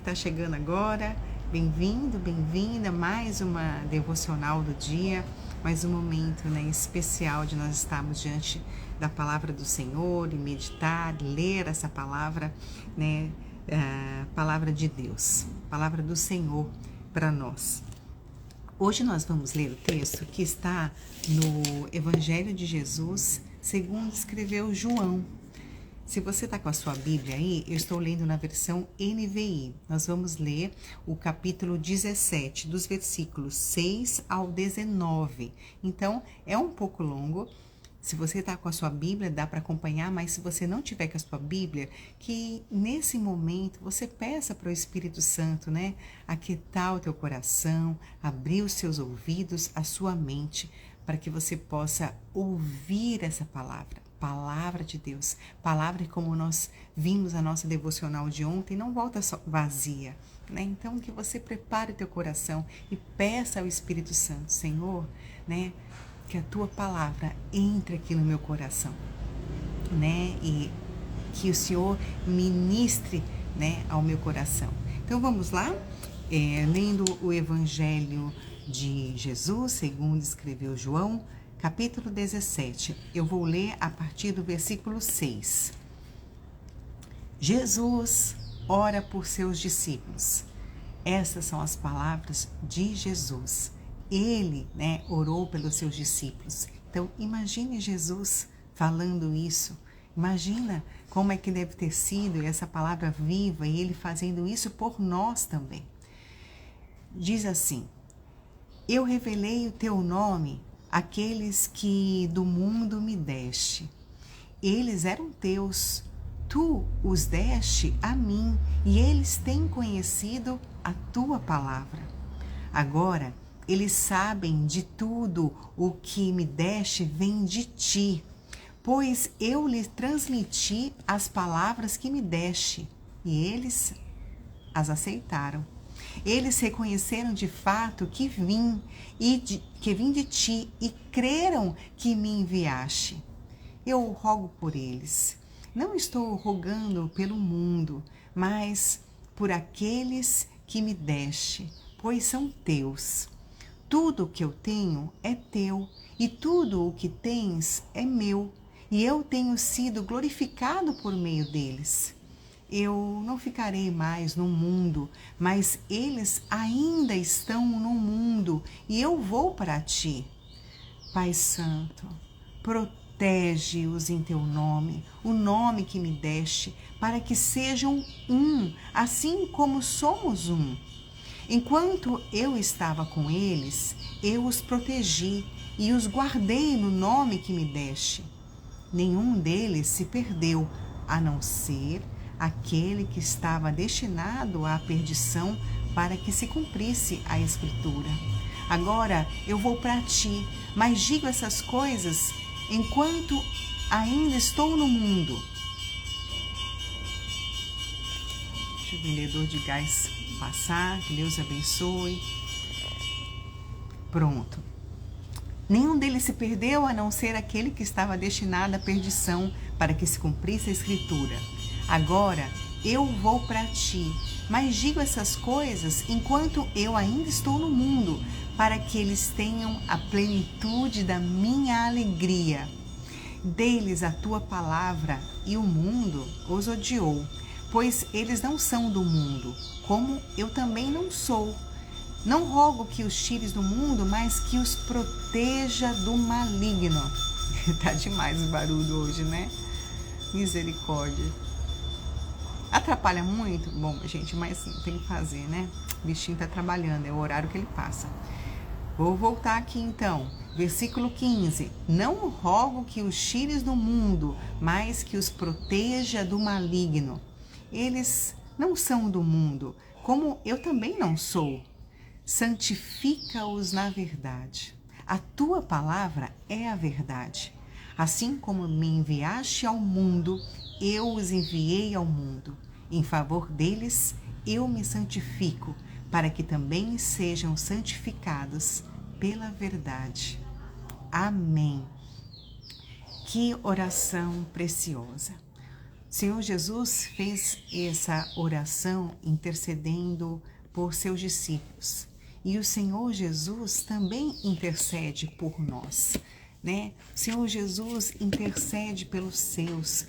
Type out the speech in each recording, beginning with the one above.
Está chegando agora, bem-vindo, bem-vinda, mais uma devocional do dia, mais um momento especial de nós estarmos diante da palavra do Senhor e meditar, ler essa palavra, palavra de Deus, palavra do Senhor para nós. Hoje nós vamos ler o texto que está no Evangelho de Jesus, segundo escreveu João. Se você está com a sua Bíblia aí, eu estou lendo na versão NVI. Nós vamos ler o capítulo 17, dos versículos 6 ao 19. Então, é um pouco longo. Se você está com a sua Bíblia, dá para acompanhar, mas se você não tiver com a sua Bíblia, que nesse momento você peça para o Espírito Santo, aquietar o teu coração, abrir os seus ouvidos, a sua mente, para que você possa ouvir essa palavra de Deus, palavra como nós vimos a nossa devocional de ontem, não volta só vazia, Então, que você prepare o teu coração e peça ao Espírito Santo, Senhor, que a tua palavra entre aqui no meu coração, e que o Senhor ministre, ao meu coração. Então, vamos lá, lendo o Evangelho de Jesus, segundo escreveu João, capítulo 17, eu vou ler a partir do versículo 6. Jesus ora por seus discípulos. Essas são as palavras de Jesus. Ele, orou pelos seus discípulos. Então, imagine Jesus falando isso. Imagina como é que deve ter sido essa palavra viva e ele fazendo isso por nós também. Diz assim: eu revelei o teu nome àqueles que do mundo me deste. Eles eram teus, tu os deste a mim, e eles têm conhecido a tua palavra. Agora, eles sabem de tudo o que me deste vem de ti, pois eu lhes transmiti as palavras que me deste, e eles as aceitaram. Eles reconheceram de fato que vim de ti e creram que me enviaste. Eu rogo por eles. Não estou rogando pelo mundo, mas por aqueles que me deste, pois são teus. Tudo o que eu tenho é teu, e tudo o que tens é meu, e eu tenho sido glorificado por meio deles. Eu não ficarei mais no mundo, mas eles ainda estão no mundo e eu vou para ti. Pai Santo, protege-os em teu nome, o nome que me deste, para que sejam um, assim como somos um. Enquanto eu estava com eles, eu os protegi e os guardei no nome que me deste. Nenhum deles se perdeu, a não ser aquele que estava destinado à perdição, para que se cumprisse a Escritura. Agora eu vou para ti, mas digo essas coisas enquanto ainda estou no mundo. Deixa o vendedor de gás passar, que Deus abençoe. Pronto. Nenhum deles se perdeu, a não ser aquele que estava destinado à perdição, para que se cumprisse a Escritura. Agora eu vou para ti, mas digo essas coisas enquanto eu ainda estou no mundo, para que eles tenham a plenitude da minha alegria. Dê-lhes a tua palavra, e o mundo os odiou, pois eles não são do mundo, como eu também não sou. Não rogo que os tires do mundo, mas que os proteja do maligno. Tá demais o barulho hoje, Misericórdia. Atrapalha muito? Bom, gente, mas tem que fazer, O bichinho tá trabalhando, é o horário que ele passa. Vou voltar aqui então. Versículo 15. Não rogo que os tires do mundo, mas que os proteja do maligno. Eles não são do mundo, como eu também não sou. Santifica-os na verdade. A tua palavra é a verdade. Assim como me enviaste ao mundo, eu os enviei ao mundo. Em favor deles, eu me santifico, para que também sejam santificados pela verdade. Amém. Que oração preciosa. O Senhor Jesus fez essa oração intercedendo por seus discípulos. E o Senhor Jesus também intercede por nós, né? O Senhor Jesus intercede pelos seus,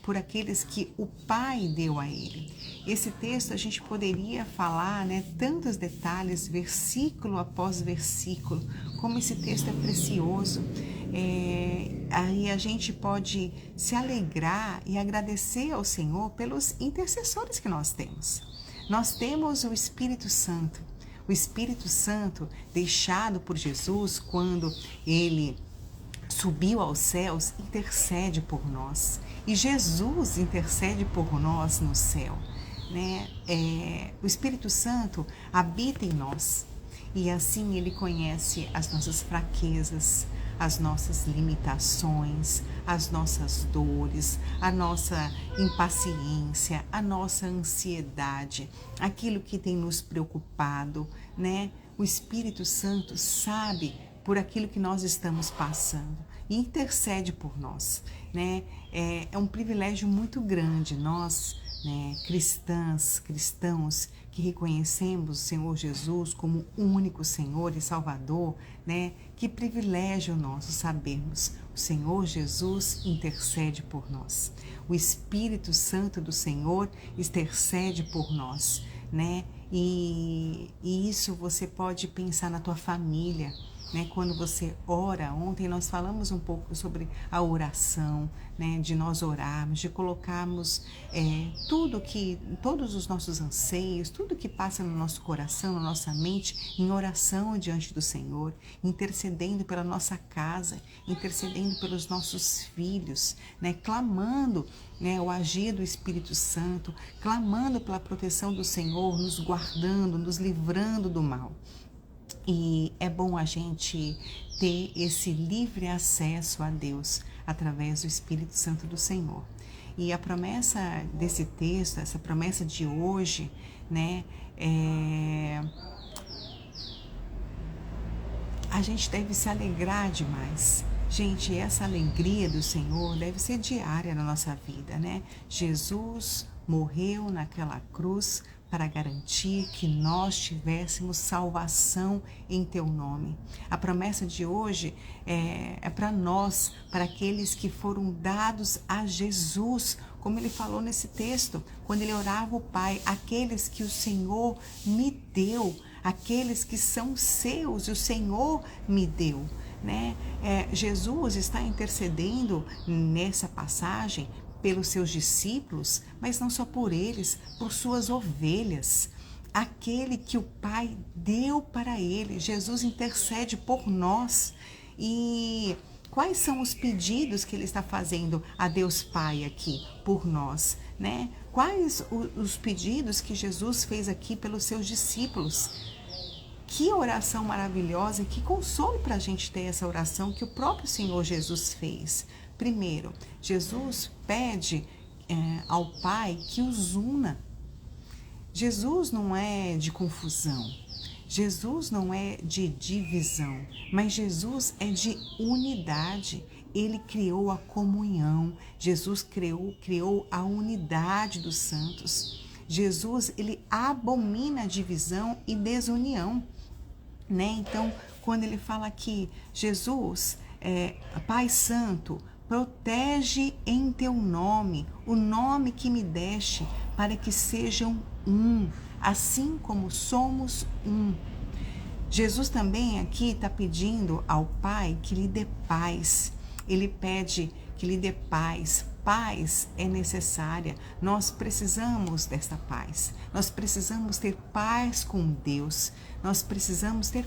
por aqueles que o Pai deu a Ele. Esse texto a gente poderia falar, né, tantos detalhes, versículo após versículo, como esse texto é precioso. Aí a gente pode se alegrar e agradecer ao Senhor pelos intercessores que nós temos. Nós temos o Espírito Santo. O Espírito Santo deixado por Jesus quando Ele subiu aos céus, intercede por nós. E Jesus intercede por nós no céu, né? O Espírito Santo habita em nós e assim Ele conhece as nossas fraquezas, as nossas limitações, as nossas dores, a nossa impaciência, a nossa ansiedade, aquilo que tem nos preocupado, né? O Espírito Santo sabe por aquilo que nós estamos passando e intercede por nós, né? É um privilégio muito grande nós, né, cristãos que reconhecemos o Senhor Jesus como o único Senhor e Salvador, né? Que privilégio nosso sabermos o Senhor Jesus intercede por nós. O Espírito Santo do Senhor intercede por nós, né? E isso você pode pensar na tua família, né? Quando você ora, ontem nós falamos um pouco sobre a oração, né? De nós orarmos, de colocarmos todos os nossos anseios, tudo que passa no nosso coração, na nossa mente, em oração diante do Senhor, intercedendo pela nossa casa, intercedendo pelos nossos filhos, né? Clamando, né, o agir do Espírito Santo, clamando pela proteção do Senhor, nos guardando, nos livrando do mal. E é bom a gente ter esse livre acesso a Deus através do Espírito Santo do Senhor. E a promessa desse texto, essa promessa de hoje, né, a gente deve se alegrar demais. Gente, essa alegria do Senhor deve ser diária na nossa vida, né? Jesus morreu naquela cruz para garantir que nós tivéssemos salvação em Teu nome. A promessa de hoje é para nós, para aqueles que foram dados a Jesus, como Ele falou nesse texto, quando Ele orava o Pai, aqueles que o Senhor me deu, aqueles que são seus, o Senhor me deu, né? Jesus está intercedendo nessa passagem pelos seus discípulos, mas não só por eles, por suas ovelhas, aquele que o Pai deu para ele. Jesus intercede por nós. E quais são os pedidos que ele está fazendo a Deus Pai aqui por nós, né? Quais os pedidos que Jesus fez aqui pelos seus discípulos? Que oração maravilhosa e que consolo para a gente ter essa oração que o próprio Senhor Jesus fez. Primeiro, Jesus pede ao Pai que os una. Jesus não é de confusão, Jesus não é de divisão, mas Jesus é de unidade. Ele criou a comunhão, Jesus criou a unidade dos santos. Jesus, ele abomina a divisão e desunião, né? Então, quando ele fala aqui, Jesus, Pai Santo, protege em Teu nome, o nome que me deste, para que sejam um, assim como somos um. Jesus também aqui está pedindo ao Pai que lhe dê paz. Ele pede que lhe dê paz. Paz é necessária. Nós precisamos desta paz. Nós precisamos ter paz com Deus. Nós precisamos ter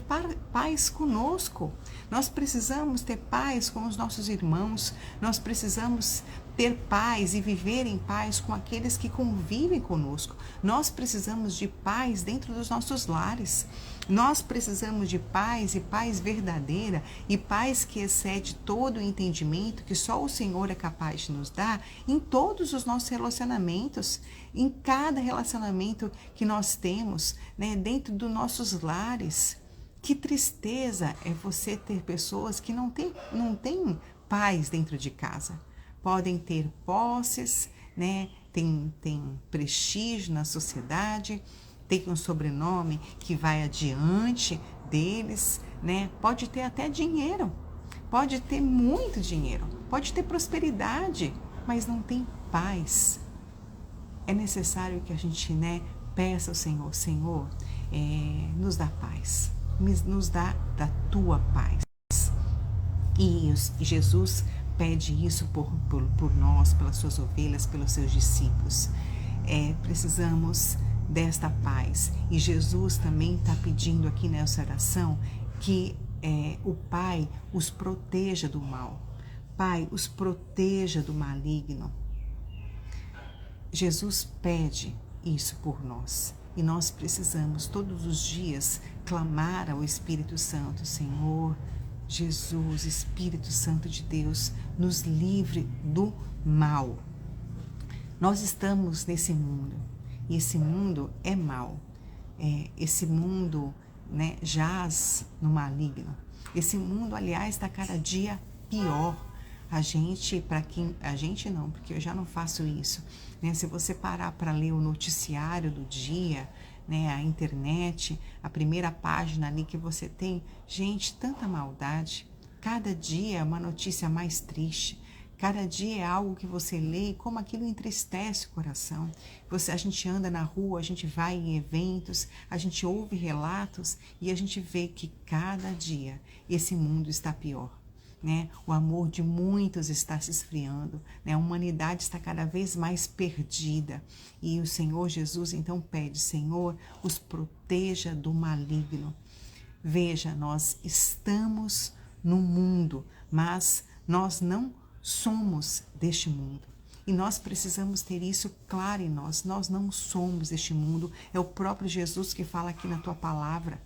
paz conosco. Nós precisamos ter paz com os nossos irmãos. Nós precisamos ter paz e viver em paz com aqueles que convivem conosco. Nós precisamos de paz dentro dos nossos lares. Nós precisamos de paz e paz verdadeira e paz que excede todo o entendimento que só o Senhor é capaz de nos dar em todos os nossos relacionamentos, em cada relacionamento que nós temos, né, dentro dos nossos lares. Que tristeza é você ter pessoas que não têm paz dentro de casa. Podem ter posses, né, tem prestígio na sociedade, tem um sobrenome que vai adiante deles, né? Pode ter até dinheiro, pode ter muito dinheiro, pode ter prosperidade, mas não tem paz. É necessário que a gente, né, peça ao Senhor, Senhor, nos dá paz, nos dá da tua paz. E Jesus pede isso por nós, pelas suas ovelhas, pelos seus discípulos. Precisamos desta paz. E Jesus também está pedindo aqui nessa oração que o Pai os proteja do mal. Pai, os proteja do maligno. Jesus pede isso por nós. E nós precisamos todos os dias clamar ao Espírito Santo, Senhor, Jesus, Espírito Santo de Deus, nos livre do mal. Nós estamos nesse mundo, e esse mundo é mau. Esse mundo, né, jaz no maligno. Esse mundo, aliás, está cada dia pior. A gente não, porque eu já não faço isso, né? Se você parar para ler o noticiário do dia, né, a internet, a primeira página ali que você tem, gente, tanta maldade. Cada dia é uma notícia mais triste. Cada dia é algo que você lê e como aquilo entristece o coração. A gente anda na rua, a gente vai em eventos, a gente ouve relatos e a gente vê que cada dia esse mundo está pior. Né? O amor de muitos está se esfriando, né? A humanidade está cada vez mais perdida. E o Senhor Jesus então pede, Senhor, os proteja do maligno. Veja, nós estamos no mundo, mas nós não somos deste mundo. E nós precisamos ter isso claro em nós. Nós não somos deste mundo. É o próprio Jesus que fala aqui na tua palavra.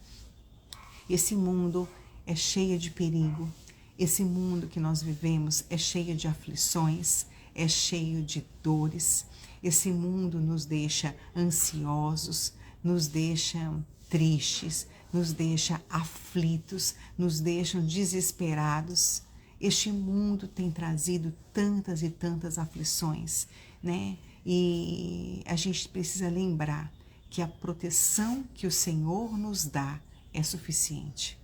Esse mundo é cheio de perigo. Esse mundo que nós vivemos é cheio de aflições, é cheio de dores. Esse mundo nos deixa ansiosos, nos deixa tristes, nos deixa aflitos, nos deixa desesperados. Este mundo tem trazido tantas e tantas aflições, né? E a gente precisa lembrar que a proteção que o Senhor nos dá é suficiente.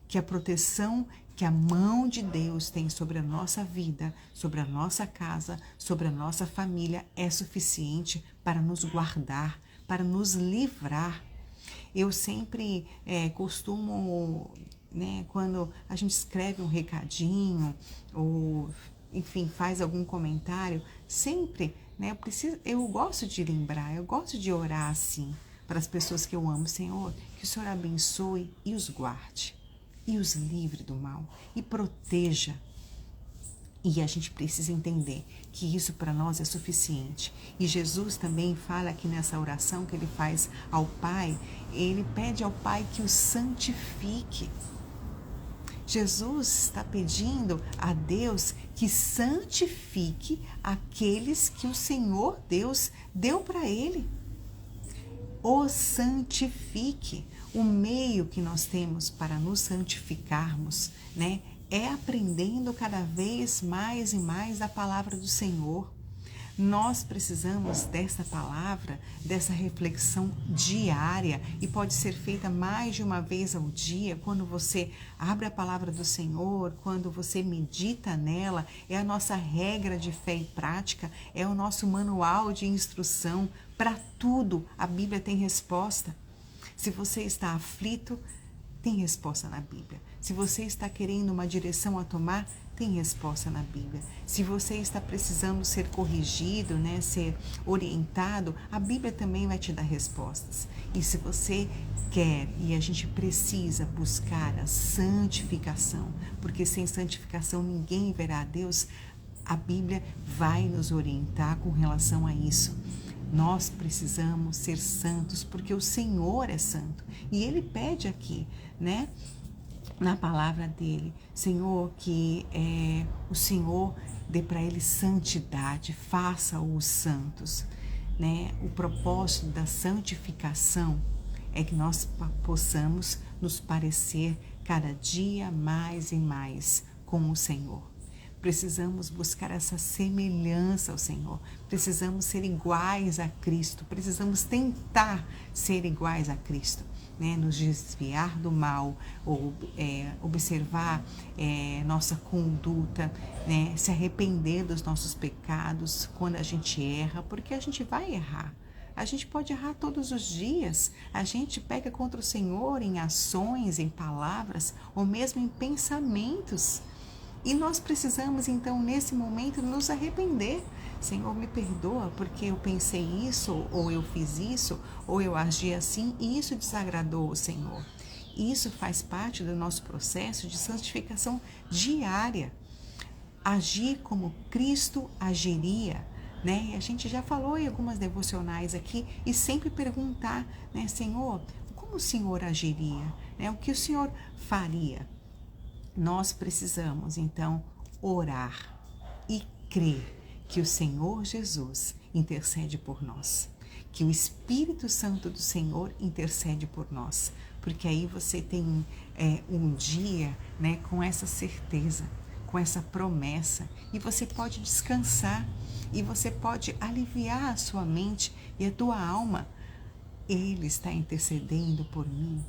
Que a proteção que a mão de Deus tem sobre a nossa vida, sobre a nossa casa, sobre a nossa família é suficiente para nos guardar, para nos livrar. Eu sempre costumo, né, quando a gente escreve um recadinho ou, enfim, faz algum comentário, sempre, né, eu gosto de lembrar, eu gosto de orar assim para as pessoas que eu amo. Senhor, que o Senhor abençoe e os guarde. E os livre do mal, e proteja. E a gente precisa entender que isso para nós é suficiente. E Jesus também fala aqui nessa oração que ele faz ao Pai, ele pede ao Pai que o santifique. Jesus está pedindo a Deus que santifique aqueles que o Senhor Deus deu para ele. O santifique. O meio que nós temos para nos santificarmos, né, é aprendendo cada vez mais e mais da palavra do Senhor. Nós precisamos dessa palavra, dessa reflexão diária, e pode ser feita mais de uma vez ao dia, quando você abre a palavra do Senhor, quando você medita nela, é a nossa regra de fé e prática, é o nosso manual de instrução. Para tudo, a Bíblia tem resposta. Se você está aflito, tem resposta na Bíblia. Se você está querendo uma direção a tomar, tem resposta na Bíblia. Se você está precisando ser corrigido, né, ser orientado, a Bíblia também vai te dar respostas. E se você quer, e a gente precisa buscar a santificação, porque sem santificação ninguém verá a Deus, a Bíblia vai nos orientar com relação a isso. Nós precisamos ser santos porque o Senhor é santo. E Ele pede aqui, né, na palavra dele, Senhor, que o Senhor dê para ele santidade, faça-os santos. Né? O propósito da santificação é que nós possamos nos parecer cada dia mais e mais com o Senhor. Precisamos buscar essa semelhança ao Senhor. Precisamos ser iguais a Cristo. Precisamos tentar ser iguais a Cristo, né? Nos desviar do mal, ou observar nossa conduta, né? Se arrepender dos nossos pecados quando a gente erra, porque a gente vai errar. A gente pode errar todos os dias. A gente peca contra o Senhor em ações, em palavras, ou mesmo em pensamentos. E nós precisamos, então, nesse momento, nos arrepender. Senhor, me perdoa porque eu pensei isso, ou eu fiz isso, ou eu agi assim, e isso desagradou o Senhor. E isso faz parte do nosso processo de santificação diária. Agir como Cristo agiria, né? E a gente já falou em algumas devocionais aqui, e sempre perguntar, né, Senhor, como o Senhor agiria? Né? O que o Senhor faria? Nós precisamos, então, orar e crer que o Senhor Jesus intercede por nós, que o Espírito Santo do Senhor intercede por nós, porque aí você tem um dia, né, com essa certeza, com essa promessa, e você pode descansar, e você pode aliviar a sua mente e a tua alma. Ele está intercedendo por mim.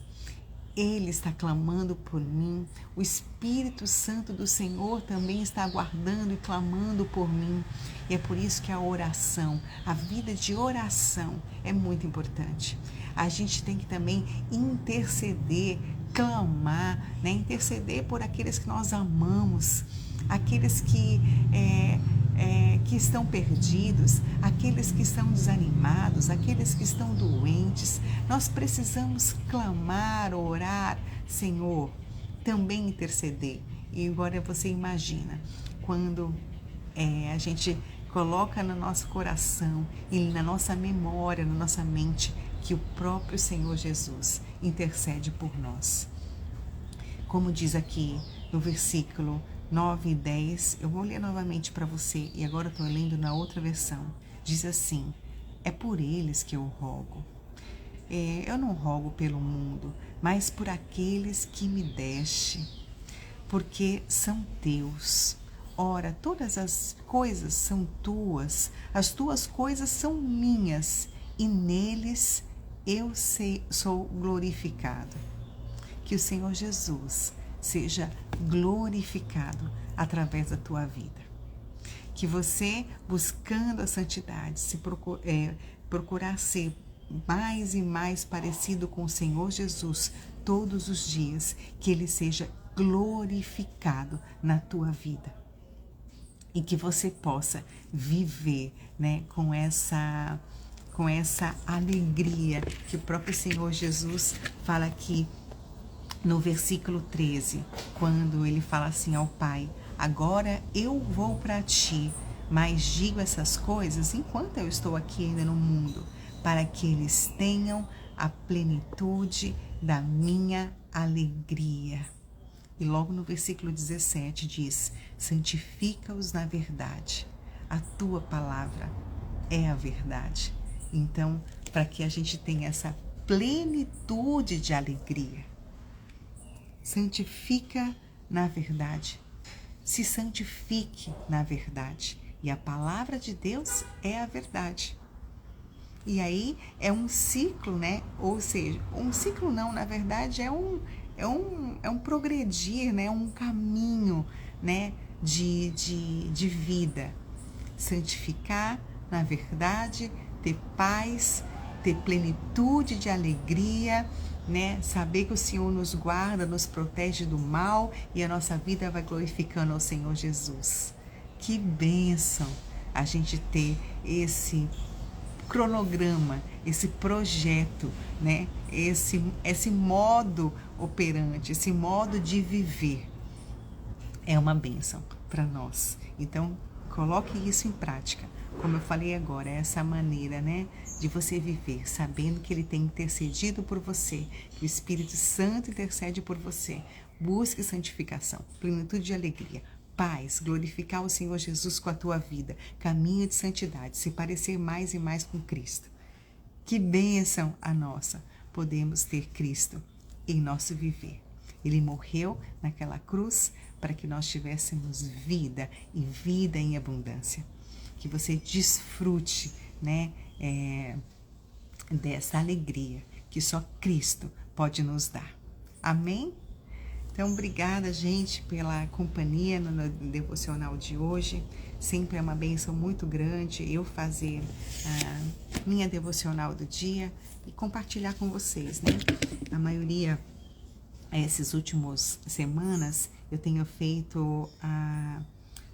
Ele está clamando por mim. O Espírito Santo do Senhor também está aguardando e clamando por mim. E é por isso que a oração, a vida de oração é muito importante. A gente tem que também interceder, clamar, né? Interceder por aqueles que nós amamos, aqueles que estão perdidos, aqueles que estão desanimados, aqueles que estão doentes. Nós precisamos clamar, orar, Senhor, também interceder. E agora você imagina, quando a gente coloca no nosso coração e na nossa memória, na nossa mente, que o próprio Senhor Jesus intercede por nós. Como diz aqui no versículo 9 e 10, eu vou ler novamente para você, e agora estou lendo na outra versão. Diz assim: é por eles que eu rogo. Eu não rogo pelo mundo, mas por aqueles que me deste, porque são teus. Ora, todas as coisas são tuas, as tuas coisas são minhas, e neles eu sou glorificado. Que o Senhor Jesus seja glorificado através da tua vida. Que você, buscando a santidade, procurar ser mais e mais parecido com o Senhor Jesus todos os dias, que Ele seja glorificado na tua vida. E que você possa viver, né, com essa alegria que o próprio Senhor Jesus fala aqui no versículo 13, quando ele fala assim ao Pai: agora eu vou para ti, mas digo essas coisas enquanto eu estou aqui ainda no mundo, para que eles tenham a plenitude da minha alegria. E logo no versículo 17 diz: santifica-os na verdade, a tua palavra é a verdade. Então, para que a gente tenha essa plenitude de alegria, santifica na verdade, se santifique na verdade, e a palavra de Deus é a verdade. E aí é um ciclo, né? Ou seja, um ciclo não, na verdade é um progredir, né? Um caminho, né? de vida. Santificar na verdade, ter paz, ter plenitude de alegria, né? Saber que o Senhor nos guarda, nos protege do mal, e a nossa vida vai glorificando ao Senhor Jesus. Que bênção a gente ter esse cronograma, esse projeto, né? Esse modo operante, esse modo de viver. É uma bênção para nós. Então, coloque isso em prática. Como eu falei agora, essa maneira, né, de você viver, sabendo que Ele tem intercedido por você, que o Espírito Santo intercede por você. Busque santificação, plenitude de alegria, paz, glorificar o Senhor Jesus com a tua vida, caminho de santidade, se parecer mais e mais com Cristo. Que bênção a nossa! Podemos ter Cristo em nosso viver. Ele morreu naquela cruz para que nós tivéssemos vida e vida em abundância. Que você desfrute, né, dessa alegria que só Cristo pode nos dar. Amém? Então, obrigada, gente, pela companhia no devocional de hoje. Sempre é uma bênção muito grande eu fazer a minha devocional do dia e compartilhar com vocês, né? A maioria, essas últimas semanas, eu tenho feito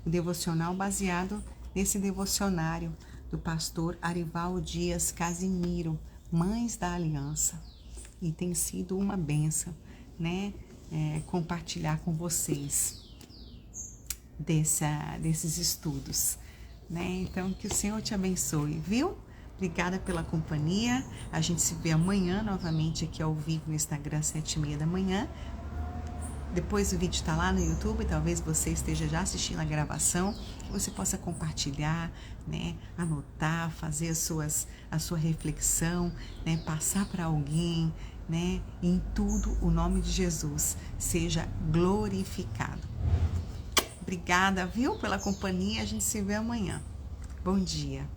o devocional baseado nesse devocionário do pastor Arival Dias Casimiro, Mães da Aliança. E tem sido uma bênção, né? Compartilhar com vocês desses estudos, né? Então, que o Senhor te abençoe, viu? Obrigada pela companhia. A gente se vê amanhã novamente aqui ao vivo no Instagram, 7h30 da manhã. Depois o vídeo está lá no YouTube, talvez você esteja já assistindo a gravação, que você possa compartilhar, né? Anotar, fazer a sua reflexão, né? Passar para alguém, né? E em tudo o nome de Jesus seja glorificado. Obrigada, viu, pela companhia. A gente se vê amanhã. Bom dia.